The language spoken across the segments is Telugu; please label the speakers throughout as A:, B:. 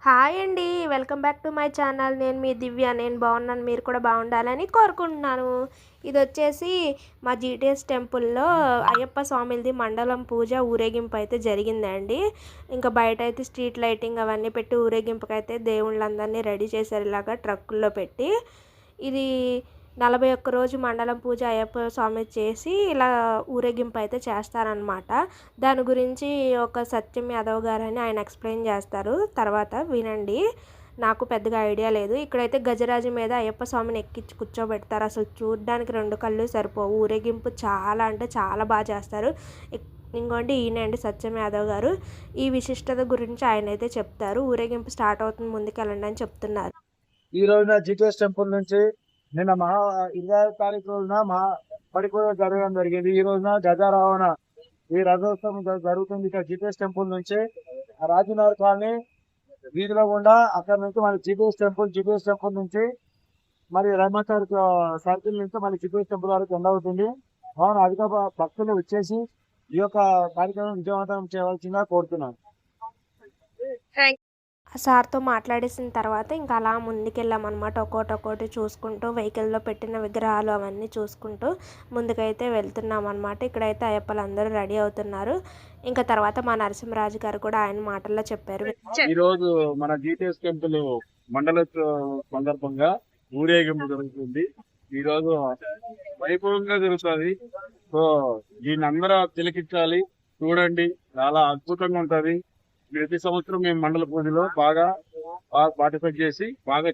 A: హాయ్ అండి. Welcome back to my channel. నేను మీ దివ్య. నేను బాగున్నాను, మీరు కూడా బాగుండాలని కోరుకుంటున్నాను. ఇది వచ్చేసి మా జీటీఎస్ టెంపుల్లో అయ్యప్ప స్వామిది మండలం పూజ ఊరేగింపు అయితే జరిగిందండి. ఇంకా బయట అయితే స్ట్రీట్ లైటింగ్ అవన్నీ పెట్టి ఊరేగింపుకైతే దేవుళ్ళందరినీ రెడీ చేశారు ఇలాగా ట్రక్కుల్లో పెట్టి. ఇది 41 రోజు మండలం పూజ అయ్యప్ప స్వామి చేసి ఇలా ఊరేగింపు అయితే చేస్తారనమాట. దాని గురించి ఒక సత్యం యాదవ్ గారని ఆయన ఎక్స్ప్లెయిన్ చేస్తారు, తర్వాత వినండి. నాకు పెద్దగా ఐడియా లేదు. ఇక్కడైతే గజరాజు మీద అయ్యప్ప స్వామిని ఎక్కించి కూర్చోబెడతారు. అసలు చూడడానికి 2 కళ్ళు సరిపోవు. ఊరేగింపు చాలా అంటే చాలా బాగా చేస్తారు. ఇంకోండి ఈయనండి సత్యం యాదవ్ గారు. ఈ విశిష్టత గురించి ఆయన అయితే చెప్తారు. ఊరేగింపు స్టార్ట్ అవుతుంది, ముందుకెళ్ళండి అని చెప్తున్నారు.
B: ఈ రోజున జీటీఎస్ టెంపుల్ నుంచి నిన్న 25 తారీఖు రోజున పడిపూజ జరగడం జరిగింది. ఈ రోజున గజారావణ ఈ రథోత్సవం జరుగుతుంది. ఇక్కడ జీటీఎస్ టెంపుల్ నుంచి రాజనగర్ కాలనీ వీధిలో గుండా అక్కడ నుంచి మన జీటీఎస్ టెంపుల్ నుంచి మరి రహమతార్ సర్కిల్ నుంచి మన జీటీఎస్ టెంపుల్ వరకు ఎండవుతుంది. అవును, అధిక భక్తులు వచ్చేసి ఈ యొక్క కార్యక్రమం విజయవంతం చేయవలసిందిగా కోరుతున్నాను.
A: సార్తో మాట్లాడేసిన తర్వాత ఇంకా అలా ముందుకెళ్ళామన్నమాట. ఒక్కోటి చూసుకుంటూ వెహికల్లో పెట్టిన విగ్రహాలు అవన్నీ చూసుకుంటూ ముందుకైతే వెళ్తున్నాం అనమాట. ఇక్కడైతే అయ్యప్పలు అందరూ రెడీ అవుతున్నారు. ఇంకా తర్వాత మా నరసింహరాజు గారు కూడా ఆయన మాటల్లో చెప్పారు.
B: ఈరోజు మన జీటీఎస్ టెంపుల్ మండల సందర్భంగా ఊరేగింపు జరుగుతుంది. ఈ రోజు వైభవంగా జరుగుతుంది. సో దీన్ని అందరూ తిలకించాలి, చూడండి, చాలా అద్భుతంగా ఉంటది. ప్రతి సంవత్సరం మేము మండల పూజలో బాగా పార్టిసిపేట్ చేసి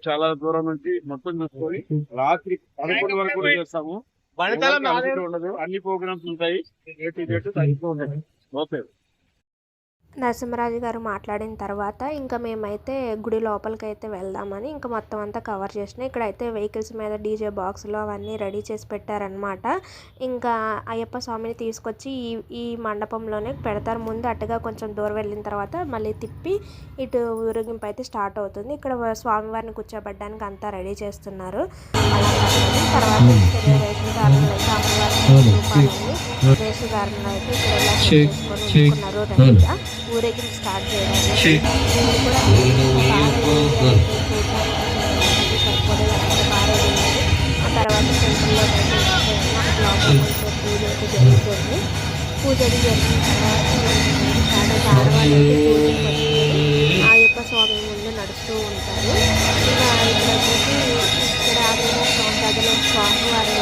B: చాలా దూరం నుంచి మొత్తం చూసుకొని రాత్రి 11 వరకు కూడా చేస్తాము. ఉండదు, అన్ని ప్రోగ్రామ్స్ ఉంటాయి. ఓకే.
A: నరసింహరాజు గారు మాట్లాడిన తర్వాత ఇంకా మేమైతే గుడి లోపలికి అయితే వెళ్దామని ఇంకా మొత్తం అంతా కవర్ చేసినాం. ఇక్కడైతే వెహికల్స్ మీద డీజే బాక్సులు అవన్నీ రెడీ చేసి పెట్టారనమాట. ఇంకా అయ్యప్ప స్వామిని తీసుకొచ్చి ఈ మండపంలోనే పెడతారు. ముందు అటుగా కొంచెం దూరం వెళ్ళిన తర్వాత మళ్ళీ తిప్పి ఇటు ఊరేగింపు అయితే స్టార్ట్ అవుతుంది. ఇక్కడ స్వామివారిని కూర్చోబెట్టడానికి అంతా రెడీ చేస్తున్నారు. తర్వాత వేషధారణలు అయితే అమ్మవారిని వేషధారణలు అయితే ఇక్కడ ఎలా చేసుకొని రెడీగా ఊరేగింపు స్టార్ట్ చేయడానికి ఆ తర్వాత టెంపుల్లో పూజ అయితే జరుగుతుంది. పూజలు జరిగిన తర్వాత అయ్యప్ప స్వామి ముందు నడుస్తూ ఉంటారు. ఇంకా ఇక్కడ వచ్చేసి ఇక్కడ ఆంజనేయ స్వామి గదిలో స్వామివారు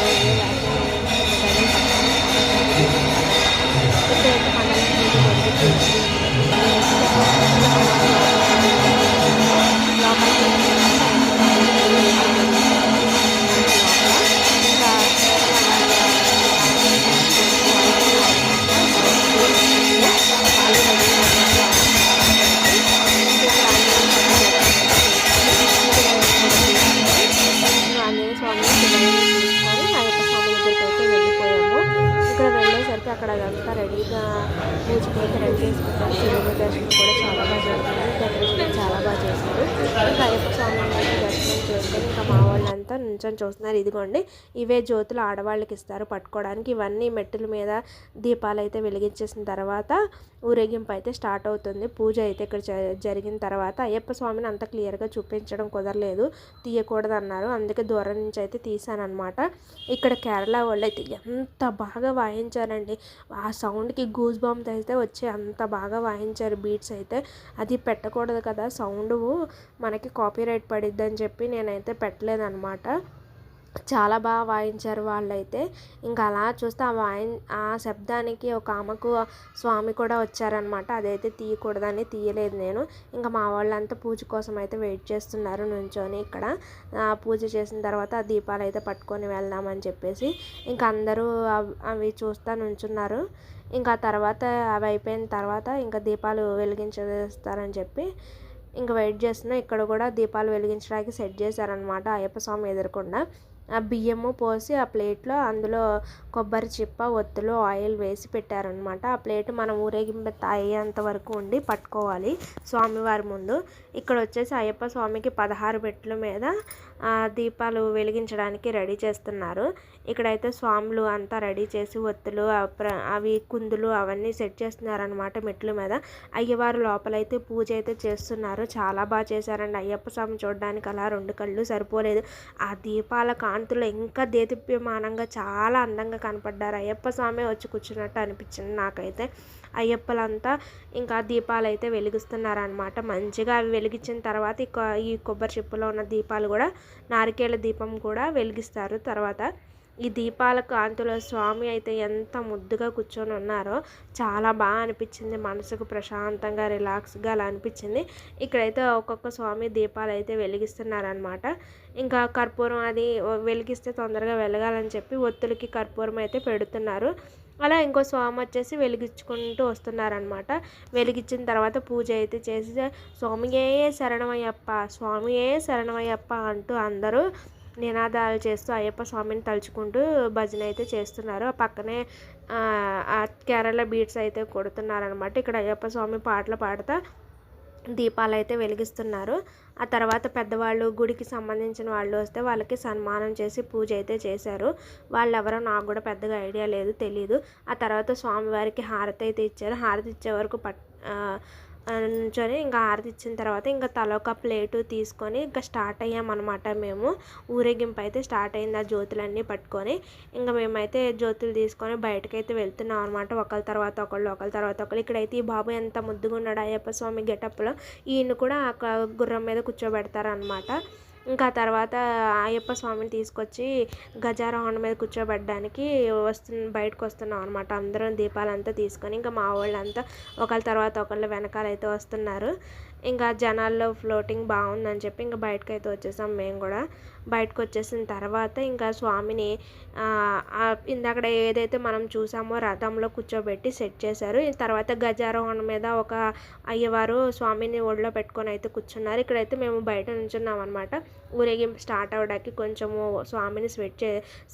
A: ఇక్కడైతే మండలం పూజ జరుగుతుంది. అక్కడ అదంతా రెడీగా పూజకైతే రెడీ చేసుకుంటారు. శివుని దర్శనం కూడా చాలా బాగా జరుగుతుంది. డెకరేషన్ చాలా బాగా చేస్తారు. ఇంకా అయ్యప్ప స్వామి అయితే దర్శనం చేసుకొని ఇంకా మా వాళ్ళంతా నుంచొని చూస్తున్నారు. ఇదిగోండి, ఇవే జ్యోతులు ఆడవాళ్ళకి ఇస్తారు పట్టుకోవడానికి. ఇవన్నీ మెట్టుల మీద దీపాలు అయితే వెలిగించేసిన తర్వాత ఊరేగింపు అయితే స్టార్ట్ అవుతుంది. పూజ అయితే ఇక్కడ జరిగిన తర్వాత అయ్యప్ప స్వామిని అంత క్లియర్గా చూపించడం కుదరలేదు, తీయకూడదు అన్నారు. అందుకే దూరం నుంచి అయితే తీసానమాట. ఇక్కడ కేరళ వాళ్ళు అయితే ఎంత బాగా వాయించారండి. ఆ సౌండ్కి గూస్ బంప్స్ అయితే వచ్చి అంత బాగా వాయించారు. బీట్స్ అయితే అది పెట్టకూడదు కదా, సౌండ్ మనకి కాపీరైట్ పడిద్ది అని చెప్పి నేనైతే పెట్టలేదన్నమాట. చాలా బాగా వాయించారు వాళ్ళైతే. ఇంకా అలా చూస్తే ఆ శబ్దానికి ఒక ఆమెకు స్వామి కూడా వచ్చారనమాట. అదైతే తీయకూడదని తీయలేదు నేను. ఇంకా మా వాళ్ళంతా పూజ కోసం అయితే వెయిట్ చేస్తున్నారు నుంచొని. ఇక్కడ పూజ చేసిన తర్వాత ఆ దీపాలు అయితే పట్టుకొని వెళ్దామని చెప్పేసి ఇంకా అందరూ అవి చూస్తూ నుంచున్నారు. ఇంకా తర్వాత అవి అయిపోయిన తర్వాత ఇంకా దీపాలు వెలిగించేస్తారని చెప్పి ఇంకా వెయిట్ చేస్తున్నా. ఇక్కడ కూడా దీపాలు వెలిగించడానికి సెట్ చేశారనమాట అయ్యప్ప స్వామి ఎదురకుండా. ఆ బియ్యము పోసి ఆ ప్లేట్లో అందులో కొబ్బరి చిప్ప, ఒత్తులు, ఆయిల్ వేసి పెట్టారనమాట. ఆ ప్లేట్ మనం ఊరేగింపు అయ్యేంత వరకు ఉండి పట్టుకోవాలి స్వామివారి ముందు. ఇక్కడ వచ్చేసి అయ్యప్ప స్వామికి 16 మెట్ల మీద దీపాలు వెలిగించడానికి రెడీ చేస్తున్నారు. ఇక్కడైతే స్వాములు అంతా రెడీ చేసి ఒత్తులు అవి కుందులు అవన్నీ సెట్ చేస్తున్నారనమాట మెట్ల మీద. అయ్యవారు లోపలైతే పూజ అయితే చేస్తున్నారు. చాలా బాగా చేశారండి. అయ్యప్ప స్వామి చూడడానికి అలా 2 కళ్ళు సరిపోలేదు. ఆ దీపాల కాంతులు ఇంకా దేదీప్యమానంగా చాలా అందంగా కనపడ్డారు. అయ్యప్ప స్వామి వచ్చి కూర్చున్నట్టు అనిపించింది నాకైతే. అయ్యప్పలంతా ఇంకా దీపాలు అయితే వెలిగిస్తున్నారనమాట. మంచిగా అవి వెలిగించిన తర్వాత ఈ కొబ్బరి చిప్పలో ఉన్న దీపాలు కూడా నారికేళ దీపం కూడా వెలిగిస్తారు. తర్వాత ఈ దీపాల కాంతిలో స్వామి అయితే ఎంత ముద్దుగా కూర్చొని ఉన్నారో చాలా బాగా అనిపించింది. మనసుకు ప్రశాంతంగా రిలాక్స్గా అలా అనిపించింది. ఇక్కడైతే ఒక్కొక్క స్వామి దీపాలు అయితే వెలిగిస్తున్నారనమాట. ఇంకా కర్పూరం అది వెలిగిస్తే తొందరగా వెలగాలని చెప్పి ఒత్తులకి కర్పూరం అయితే పెడుతున్నారు. అలా ఇంకో స్వామి వచ్చేసి వెలిగించుకుంటూ వస్తున్నారనమాట. వెలిగించిన తర్వాత పూజ అయితే చేసి స్వామియే శరణమయ్యప్ప, స్వామియే శరణమయ్యప్ప అంటూ అందరూ నినాదాలు చేస్తూ అయ్యప్ప స్వామిని తలుచుకుంటూ భజన అయితే చేస్తున్నారు. ఆ పక్కనే కేరళ బీట్స్ అయితే కొడుతున్నారనమాట. ఇక్కడ అయ్యప్ప స్వామి పాటలు పాడుతూ దీపాలు అయితే వెలిగిస్తున్నారు. ఆ తర్వాత పెద్దవాళ్ళు గుడికి సంబంధించిన వాళ్ళు వస్తే వాళ్ళకి సన్మానం చేసి పూజ అయితే చేశారు. వాళ్ళు ఎవరో నాకు కూడా పెద్దగా ఐడియా లేదు, తెలీదు. ఆ తర్వాత స్వామివారికి హారతి అయితే ఇచ్చారు. హారతి ఇచ్చే వరకు నుంచొని ఇంకా హారతి ఇచ్చిన తర్వాత ఇంకా తలొక ప్లేటు తీసుకొని ఇంకా స్టార్ట్ అయ్యామన్నమాట. మేము ఊరేగింపు అయితే స్టార్ట్ అయింది. ఆ జ్యోతులన్నీ పట్టుకొని ఇంకా మేమైతే జ్యోతులు తీసుకొని బయటకైతే వెళ్తున్నాం అనమాట. ఒకళ్ళ తర్వాత ఒకళ్ళు. ఇక్కడైతే ఈ బాబు ఎంత ముద్దుగా ఉన్నాడు అయ్యప్ప స్వామి గెటప్లో. ఈయన కూడా గుర్రం మీద కూర్చోబెడతారు అనమాట. ఇంకా తర్వాత అయ్యప్ప స్వామిని తీసుకొచ్చి గజారోహణ మీద కూర్చోబెట్టడానికి బయటకు వస్తున్నాం అనమాట. అందరం దీపాలంతా తీసుకొని ఇంకా మా వాళ్ళంతా ఒకళ్ళ తర్వాత ఒకళ్ళు వెనకాలైతే వస్తున్నారు. ఇంకా జనాల్లో ఫ్లోటింగ్ బాగుందని చెప్పి ఇంకా బయటకు అయితే వచ్చేసాం. మేము కూడా బయటకు వచ్చేసిన తర్వాత ఇంకా స్వామిని ఇందాక ఏదైతే మనం చూసామో రథంలో కూర్చోబెట్టి సెట్ చేశారు. తర్వాత గజారోహణ మీద ఒక అయ్యవారు స్వామిని ఒడిలో పెట్టుకొని అయితే కూర్చున్నారు. ఇక్కడైతే మేము బయట నుంచున్నాం అనమాట. ఊరేగింపు స్టార్ట్ అవ్వడానికి కొంచెము స్వామిని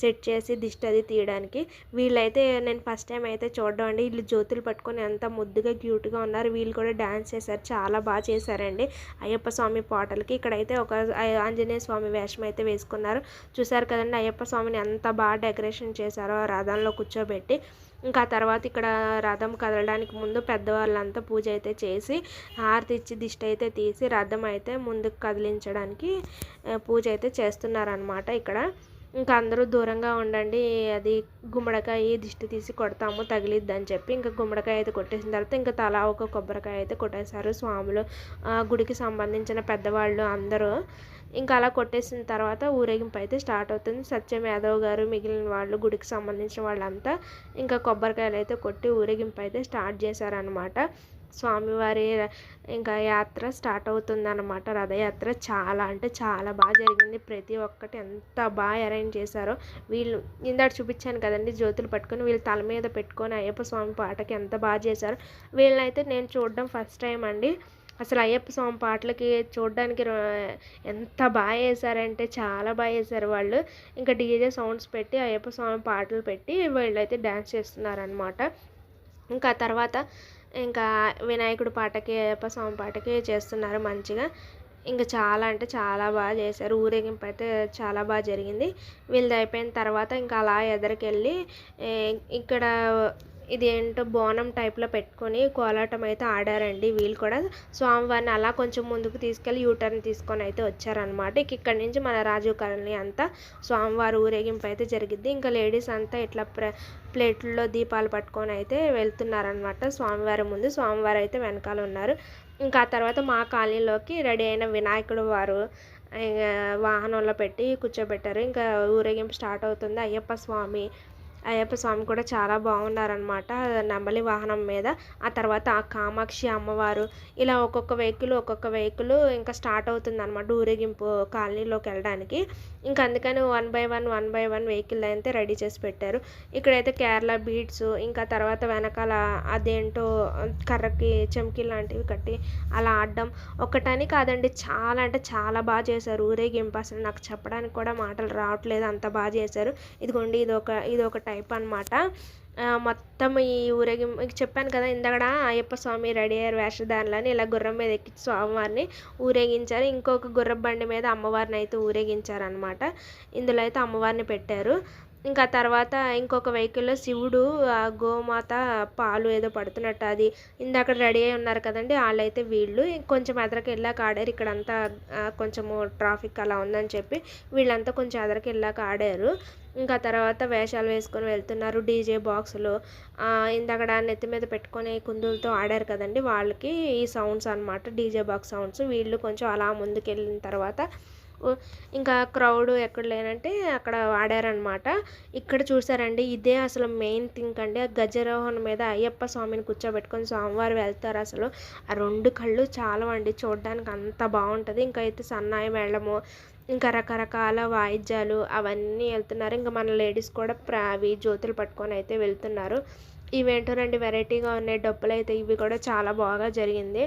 A: సెట్ చేసి దిష్టి అది తీయడానికి. వీళ్ళైతే నేను ఫస్ట్ టైం అయితే చూడడం అండి. వీళ్ళు జ్యోతులు పట్టుకొని ఎంత ముద్దుగా క్యూట్గా ఉన్నారు. వీళ్ళు కూడా డ్యాన్స్ చేశారు, చాలా బాగా చేశారండి అయ్యప్ప స్వామి పాటలకి. ఇక్కడైతే ఒక ఆంజనేయ స్వామి వేషం అయితే వేసుకున్నారు. చూసారు కదండి అయ్యప్ప స్వామిని ఎంత బాగా డెకరేషన్ చేశారో రథంలో కూర్చోబెట్టి. ఇంకా తర్వాత ఇక్కడ రథం కదలడానికి ముందు పెద్దవాళ్ళంతా పూజ అయితే చేసి హారతి ఇచ్చి దిష్టి అయితే తీసి రథం అయితే ముందుకు కదిలించడానికి పూజ అయితే చేస్తున్నారనమాట. ఇక్కడ ఇంకా అందరూ దూరంగా ఉండండి, అది గుమ్మడికాయ దిష్టి తీసి కొడతాము తగిలిద్ది అని చెప్పి ఇంకా గుమ్మడికాయ అయితే కొట్టేసిన తర్వాత ఇంకా తలా ఒక కొబ్బరికాయ అయితే కొట్టేశారు స్వాములు, గుడికి సంబంధించిన పెద్దవాళ్ళు అందరూ. ఇంకా అలా కొట్టేసిన తర్వాత ఊరేగింపు అయితే స్టార్ట్ అవుతుంది. సత్యం యాదవ్ గారు మిగిలిన వాళ్ళు గుడికి సంబంధించిన వాళ్ళంతా ఇంకా కొబ్బరికాయలు అయితే కొట్టి ఊరేగింపు అయితే స్టార్ట్ చేశారనమాట. స్వామివారి ఇంకా యాత్ర స్టార్ట్ అవుతుందన్నమాట. రథయాత్ర చాలా అంటే చాలా బాగా జరిగింది. ప్రతి ఒక్కటి ఎంత బాగా అరేంజ్ చేశారో. వీళ్ళు ఇందాక చూపించాను కదండి జ్యోతులు పట్టుకొని వీళ్ళు తల మీద పెట్టుకొని అయ్యప్ప స్వామి పాటకి ఎంత బాగా చేశారు. వీళ్ళనైతే నేను చూడడం ఫస్ట్ టైం అండి. అసలు అయ్యప్ప స్వామి పాటలకి చూడడానికి ఎంత బాగా వేశారంటే చాలా బాగా వేశారు వాళ్ళు. ఇంకా డీజే సౌండ్స్ పెట్టి అయ్యప్ప స్వామి పాటలు పెట్టి వీళ్ళైతే డ్యాన్స్ చేస్తున్నారనమాట. ఇంకా తర్వాత ఇంకా వినాయకుడి పాటకి అయ్యప్ప స్వామి పాటకి చేస్తున్నారు మంచిగా. ఇంకా చాలా అంటే చాలా బాగా చేశారు. ఊరేగింపు అయితే చాలా బాగా జరిగింది. వీళ్ళది అయిపోయిన తర్వాత ఇంకా అలా ఎదరికెళ్ళి ఇక్కడ ఇది ఏంటో బోనం టైప్లో పెట్టుకొని కోలాటం అయితే ఆడారండి. వీళ్ళు కూడా స్వామివారిని అలా కొంచెం ముందుకు తీసుకెళ్ళి యూటర్న్ తీసుకొని అయితే వచ్చారనమాట. ఇక్కడి నుంచి మన రాజీవ్ కాలనీ అంతా స్వామివారి ఊరేగింపు అయితే జరిగింది. ఇంకా లేడీస్ అంతా ఇట్లా ప్లేట్లలో దీపాలు పట్టుకొని అయితే వెళ్తున్నారనమాట స్వామివారి ముందు. స్వామివారు అయితే వెనకాల ఉన్నారు. ఇంకా ఆ తర్వాత మా కాలనీలోకి రెడీ అయిన వినాయకుడు వారు వాహనంలో పెట్టి కూర్చోబెట్టారు. ఇంకా ఊరేగింపు స్టార్ట్ అవుతుంది. అయ్యప్ప స్వామి కూడా చాలా బాగున్నారనమాట నెమలి వాహనం మీద. ఆ తర్వాత ఆ కామాక్షి అమ్మవారు ఇలా ఒక్కొక్క వెహికల్ ఇంకా స్టార్ట్ అవుతుంది అనమాట ఊరేగింపు కాలనీలోకి వెళ్ళడానికి. ఇంకా అందుకని వన్ బై వన్ వెహికల్ అయితే రెడీ చేసి పెట్టారు. ఇక్కడైతే కేరళ బీట్స్ ఇంకా తర్వాత వెనకాల అదేంటో కర్రకి చెంకి లాంటివి కట్టి అలా ఆడడం ఒక్కటని కాదండి, చాలా అంటే చాలా బాగా చేశారు ఊరేగింపు. అసలు నాకు చెప్పడానికి కూడా మాటలు రావట్లేదు, అంత బాగా చేశారు. ఇదిగోండి ఇది ఒక టైప్ అనమాట. మొత్తం ఈ ఊరేగింపు చెప్పాను కదా ఇందాక అయ్యప్ప స్వామి రెడీ అయ్యారు వేషధారులని. ఇలా గుర్రం మీద ఎక్కించి స్వామివారిని ఊరేగించారు. ఇంకొక గుర్రం బండి మీద అమ్మవారిని అయితే ఊరేగించారనమాట. ఇందులో అయితే అమ్మవారిని పెట్టారు. ఇంకా తర్వాత ఇంకొక వెహికల్‌లో శివుడు గోమాత పాలు ఏదో పడుతున్నట్టు అది ఇందాక రెడీ అయ్యి ఉన్నారు కదండీ! ఆళ్ళైతే వీళ్ళు. కొంచెం ఎదరకెళ్ళాక ఆడారు. ఇక్కడంతా కొంచెము ట్రాఫిక్ అలా ఉందని చెప్పి వీళ్ళంతా కొంచెం ఎదరకెళ్ళాక ఆడారు. ఇంకా తర్వాత వేషాలు వేసుకొని వెళ్తున్నారు. డీజే బాక్సులు ఇందాకడ నెత్తి మీద పెట్టుకొని కుందులతో ఆడారు కదండీ! వాళ్ళకి ఈ సౌండ్స్ అనమాట. DJ box sounds. వీళ్ళు కొంచెం అలా ముందుకెళ్ళిన తర్వాత ఇంకా క్రౌడ్ ఎక్కడ లేనంటే అక్కడ ఆడారనమాట. ఇక్కడ చూసారండి ఇదే అసలు మెయిన్ థింగ్ అండి. ఆ గజారోహణ మీద అయ్యప్ప స్వామిని కూర్చోబెట్టుకొని స్వామివారు వెళ్తారు అసలు. ఆ 2 కళ్ళు చాలవండి చూడడానికి అంత బావుంటది. ఇంకా అయితే సన్నాయి మేళము, ఇంకా రకరకాల వాయిద్యాలు అవన్నీ ఎళ్తున్నారు. ఇంకా మన లేడీస్ కూడా అవి జ్యోతులు పట్టుకొని అయితే వెళ్తున్నారు. ఇవేంటోనండి వెరైటీగా ఉన్నాయి డప్పులైతే ఇవి కూడా చాలా బాగా జరిగింది.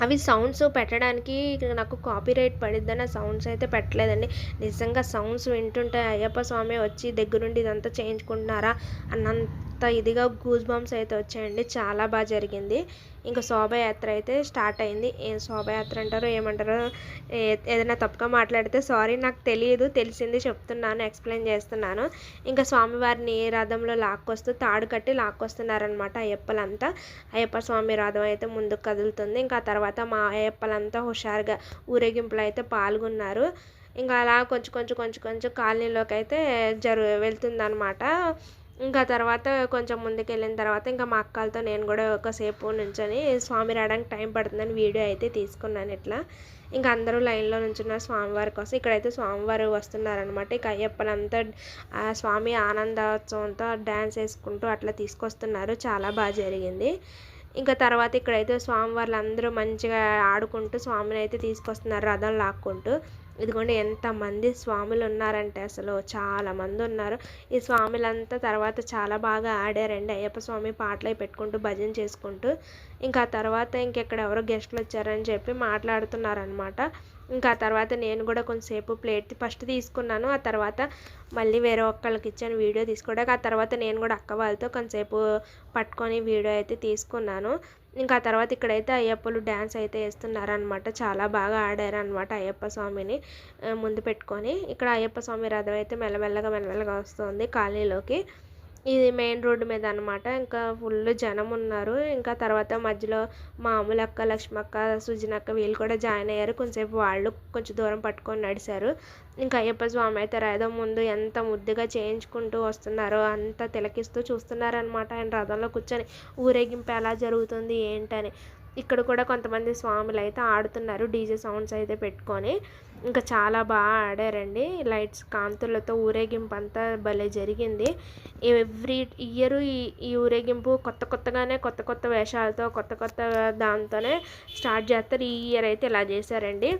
A: అవి సౌండ్స్ పెట్టడానికి నాకు కాపీరైట్ పడిద్దని ఆ సౌండ్స్ అయితే పెట్టలేదండి. నిజంగా సౌండ్స్ వింటుంటే అయ్యప్ప స్వామి వచ్చి దగ్గరుండి ఇదంతా చేయించుకుంటున్నారా అన్నంత ఇదిగా గూస్ బంప్స్ అయితే వచ్చాయండి. చాలా బాగా జరిగింది. ఇంకా శోభయాత్ర అయితే స్టార్ట్ అయింది. ఏం శోభయాత్ర అంటారో ఏమంటారో ఏదైనా తప్పుగా మాట్లాడితే సారీ, నాకు తెలియదు, తెలిసింది చెప్తున్నాను, ఎక్స్ప్లెయిన్ చేస్తున్నాను. ఇంకా స్వామివారిని రథంలో లాక్కొస్తూ తాడు కట్టి లాక్కొస్తున్నారనమాట అయ్యప్పలంతా. అయ్యప్ప స్వామి రథం అయితే ముందుకు కదులుతుంది. ఇంకా తర్వాత మా అయ్యప్పలంతా హుషారుగా ఊరేగింపులో అయితే పాల్గొన్నారు. ఇంకా అలా కొంచెం కాలనీలోకి అయితే వెళ్తుందనమాట. ఇంకా తర్వాత కొంచెం ముందుకెళ్ళిన తర్వాత ఇంకా మా అక్కలతో నేను కూడా ఒకసేపు నుంచొని స్వామి రావడానికి టైం పడుతుందని వీడియో అయితే తీసుకున్నాను ఇట్లా. ఇంకా అందరూ లైన్లో నుంచున్నారు స్వామివారి కోసం. ఇక్కడైతే స్వామివారు వస్తున్నారనమాట. ఇక అయ్యప్పలంతా ఆ స్వామి ఆనందోత్సవంతో డ్యాన్స్ వేసుకుంటూ అట్లా తీసుకొస్తున్నారు. చాలా బాగా జరిగింది. ఇంకా తర్వాత ఇక్కడైతే స్వామివార్లు అందరూ మంచిగా ఆడుకుంటూ స్వామిని అయితే తీసుకొస్తున్నారు రథం లాక్కుంటూ. ఇదిగోండి ఎంతమంది స్వాములు ఉన్నారంటే అసలు చాలామంది ఉన్నారు. ఈ స్వాములంతా తర్వాత చాలా బాగా ఆడారండి. అయ్యప్ప స్వామి పాటలు పెట్టుకుంటూ భజన చేసుకుంటూ. ఇంకా తర్వాత ఇంకెక్కడ ఎవరో గెస్టులు వచ్చారని చెప్పి మాట్లాడుతున్నారనమాట. ఇంకా ఆ తర్వాత నేను కూడా కొంచెంసేపు ప్లేట్ ఫస్ట్ తీసుకున్నాను. ఆ తర్వాత మళ్ళీ వేరే ఒక్కళ్ళకి ఇచ్చాను వీడియో తీసుకోవడానికి. ఆ తర్వాత నేను కూడా అక్క వాళ్ళతో కొంచెంసేపు పట్టుకొని వీడియో అయితే తీసుకున్నాను. ఇంకా ఆ తర్వాత ఇక్కడైతే అయ్యప్పలు డ్యాన్స్ అయితే వేస్తున్నారనమాట. చాలా బాగా ఆడారనమాట అయ్యప్ప స్వామిని ముందు పెట్టుకొని. ఇక్కడ అయ్యప్ప స్వామి రథం అయితే మెల్లమెల్లగా వస్తుంది కాలనీలోకి. ఇది మెయిన్ రోడ్డు మీద అనమాట. ఇంకా ఫుల్ జనం ఉన్నారు. ఇంకా తర్వాత మధ్యలో మా అమ్ములక్క, లక్ష్మక్క, సుజనక్క వీళ్ళు కూడా జాయిన్ అయ్యారు. కొంచెంసేపు వాళ్ళు కొంచెం దూరం పట్టుకొని నడిచారు. ఇంకా అయ్యప్ప స్వామి అయితే రథం ముందు ఎంత ముద్దుగా చేయించుకుంటూ వస్తున్నారో అంత తిలకిస్తూ చూస్తున్నారనమాట. ఆయన రథంలో కూర్చొని ఊరేగింపు ఎలా జరుగుతుంది ఏంటని. ఇక్కడ కూడా కొంతమంది స్వాములు అయితే ఆడుతున్నారు డీజే సౌండ్స్ అయితే పెట్టుకొని. ఇంకా చాలా బాగా ఆడారండి. లైట్స్ కాంతులతో ఊరేగింపు అంతా భలే జరిగింది. ఎవ్రీ ఇయర్ ఈ ఊరేగింపు కొత్త వేషాలతో కొత్త దాంతోనే స్టార్ట్ చేస్తారు. ఈ ఇయర్ అయితే ఇలా చేశారండి.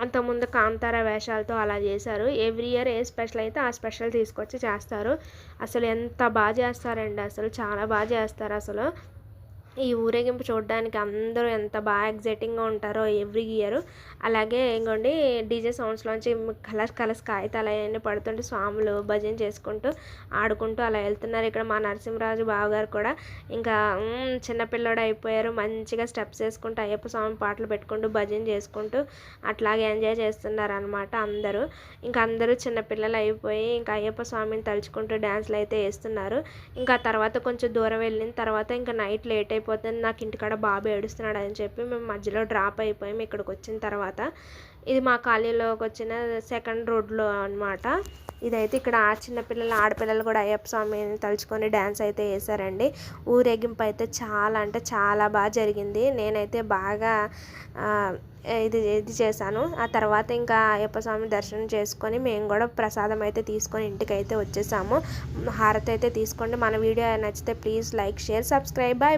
A: అంతకుముందు కాంతార వేషాలతో అలా చేశారు. ఎవ్రీ ఇయర్ ఏ స్పెషల్ అయితే ఆ స్పెషల్ తీసుకొచ్చి చేస్తారు. అసలు ఎంత బాగా చేస్తారండి, అసలు చాలా బాగా చేస్తారు అసలు. ఈ ఊరేగింపు చూడడానికి అందరూ ఎంత బాగా ఎగ్జైటింగ్గా ఉంటారో ఎవ్రీ ఇయర్. అలాగే ఇంకోండి డీజే సౌండ్స్లోంచి కలర్స్ కాగితాలు అవన్నీ పడుతుంటే స్వాములు భజన చేసుకుంటూ ఆడుకుంటూ అలా వెళ్తున్నారు. ఇక్కడ మా నరసింహరాజు బావగారు కూడా ఇంకా చిన్నపిల్లడు అయిపోయారు. మంచిగా స్టెప్స్ వేసుకుంటూ అయ్యప్ప స్వామి పాటలు పెట్టుకుంటూ భజన చేసుకుంటూ అట్లాగే ఎంజాయ్ చేస్తున్నారు అనమాట అందరూ. ఇంకా అందరూ చిన్నపిల్లలు అయిపోయి ఇంకా అయ్యప్ప స్వామిని తలుచుకుంటూ డ్యాన్స్లు అయితే వేస్తున్నారు. ఇంకా తర్వాత కొంచెం దూరం వెళ్ళిన తర్వాత ఇంకా నైట్ లేట్ అయిపోతుంది. నాకు ఇంటికాడ బాబు ఏడుస్తున్నాడు అని చెప్పి మేము మధ్యలో డ్రాప్ అయిపోయాం. ఇక్కడికి వచ్చిన తర్వాత ఇది మా కాలనీలోకి వచ్చిన సెకండ్ రోడ్లో అనమాట. ఇదైతే ఇక్కడ చిన్నపిల్లలు ఆడపిల్లలు కూడా అయ్యప్ప స్వామిని తలుచుకొని డ్యాన్స్ అయితే వేశారండి. ఊరేగింపు అయితే చాలా అంటే చాలా బాగా జరిగింది. నేనైతే బాగా ఇది చేశాను. ఆ తర్వాత ఇంకా అయ్యప్ప స్వామి దర్శనం చేసుకొని మేము కూడా ప్రసాదం అయితే తీసుకొని ఇంటికి అయితే వచ్చేసాము. హారతి అయితే తీసుకోండి. మన వీడియో నచ్చితే please like, share, subscribe. Bye.